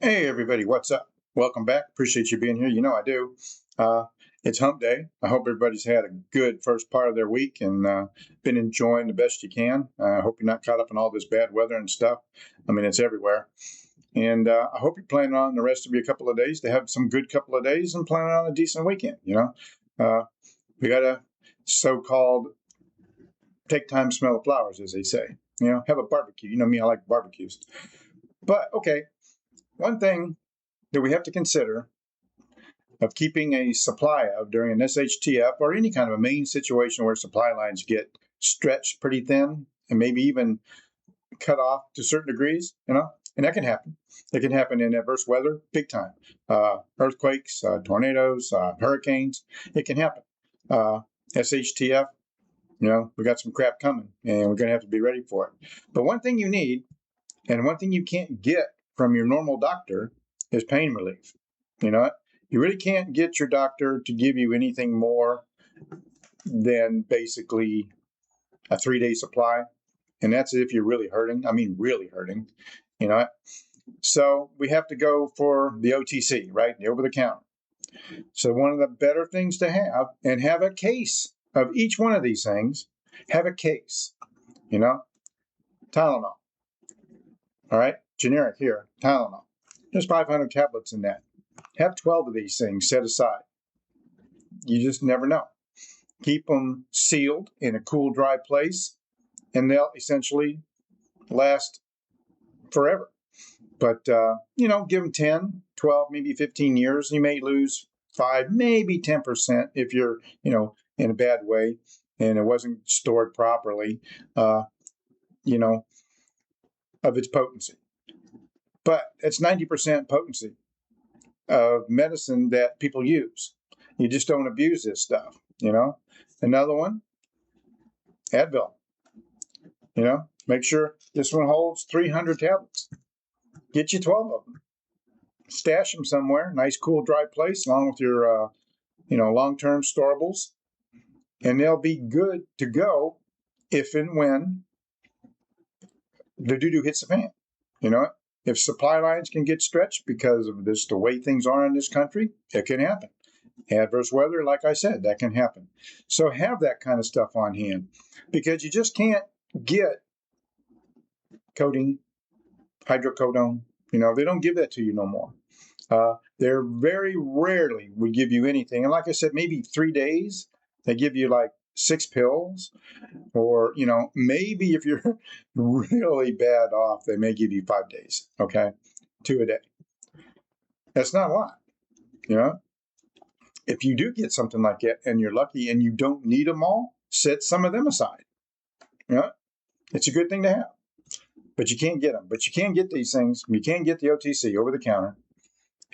Hey everybody, what's up? Welcome back. Appreciate you being here. You know I do. It's hump day. I hope everybody's had a good first part of their week and been enjoying the best you can. I hope you're not caught up in all this bad weather and stuff. I mean, it's everywhere. And I hope you're planning on the rest of your couple of days to have some good couple of days and planning on a decent weekend. We got a so-called take time, smell the flowers, as they say. Have a barbecue. You know me, I like barbecues. But okay. One thing that we have to consider of keeping a supply of during an SHtF or any kind of a main situation where supply lines get stretched pretty thin and maybe even cut off to certain degrees, and that can happen. It can happen in adverse weather, big time. Earthquakes, tornadoes, hurricanes, it can happen. SHtF, we got some crap coming and we're going to have to be ready for it. But one thing you need, and one thing you can't get from your normal doctor, is pain relief. You really can't get your doctor to give you anything more than basically a 3-day supply. And that's if you're really hurting. I mean, really hurting. So we have to go for the OTC, right? The over the counter. So one of the better things to have, and have a case of each one of these things, have a case, Tylenol. All right. Generic here, Tylenol. There's 500 tablets in that. Have 12 of these things set aside. You just never know. Keep them sealed in a cool, dry place, and they'll essentially last forever. But, give them 10, 12, maybe 15 years. You may lose 5, maybe 10% if you're, in a bad way and it wasn't stored properly, of its potency. But it's 90% potency of medicine that people use. You just don't abuse this stuff, Another one, Advil. Make sure this one holds 300 tablets. Get you 12 of them. Stash them somewhere, nice, cool, dry place, along with your, long-term storables. And they'll be good to go if and when the doo-doo hits the fan, If supply lines can get stretched because of the way things are in this country, it can happen. Adverse weather, like I said, that can happen. So have that kind of stuff on hand, because you just can't get codeine, hydrocodone. They don't give that to you no more. They're very rarely would give you anything. And like I said, maybe 3 days, they give you like 6 pills, or, maybe if you're really bad off, they may give you 5 days, okay? 2 a day. That's not a lot, If you do get something like that and you're lucky and you don't need them all, set some of them aside, It's a good thing to have, but you can't get them. But you can get these things. You can get the OTC, over the counter,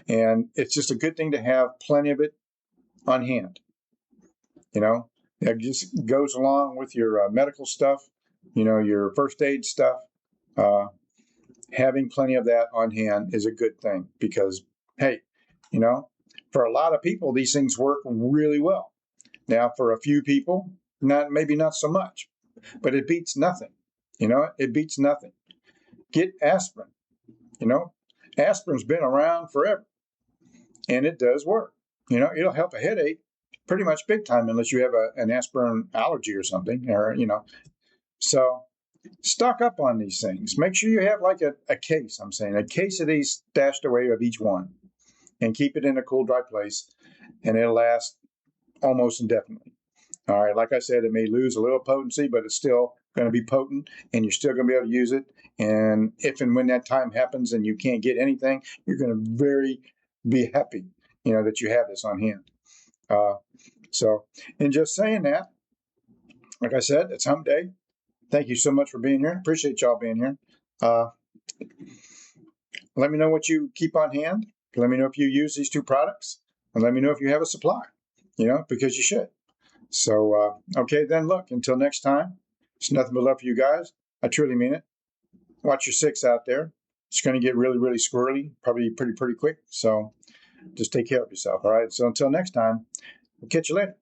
and it's just a good thing to have plenty of it on hand, That just goes along with your medical stuff, your first aid stuff. Having plenty of that on hand is a good thing because, hey, for a lot of people, these things work really well. Now, for a few people, maybe not so much, but it beats nothing. It beats nothing. Get aspirin. Aspirin's been around forever, and it does work. It'll help a headache pretty much big time, unless you have an aspirin allergy or something, or, So stock up on these things. Make sure you have like a case, a case of these stashed away of each one, and keep it in a cool, dry place, and it'll last almost indefinitely. All right, like I said, it may lose a little potency, but it's still going to be potent, and you're still going to be able to use it. And if and when that time happens and you can't get anything, you're going to very be happy, that you have this on hand. In just saying that, like I said, it's hump day. Thank you so much for being here. Appreciate y'all being here. Let me know what you keep on hand. Let me know if you use these 2 products, and let me know if you have a supply, because you should. So, okay, then look, until next time, it's nothing but love for you guys. I truly mean it. Watch your 6 out there. It's going to get really, really squirrely, probably pretty quick. So just take care of yourself. All right. So until next time, we'll catch you later.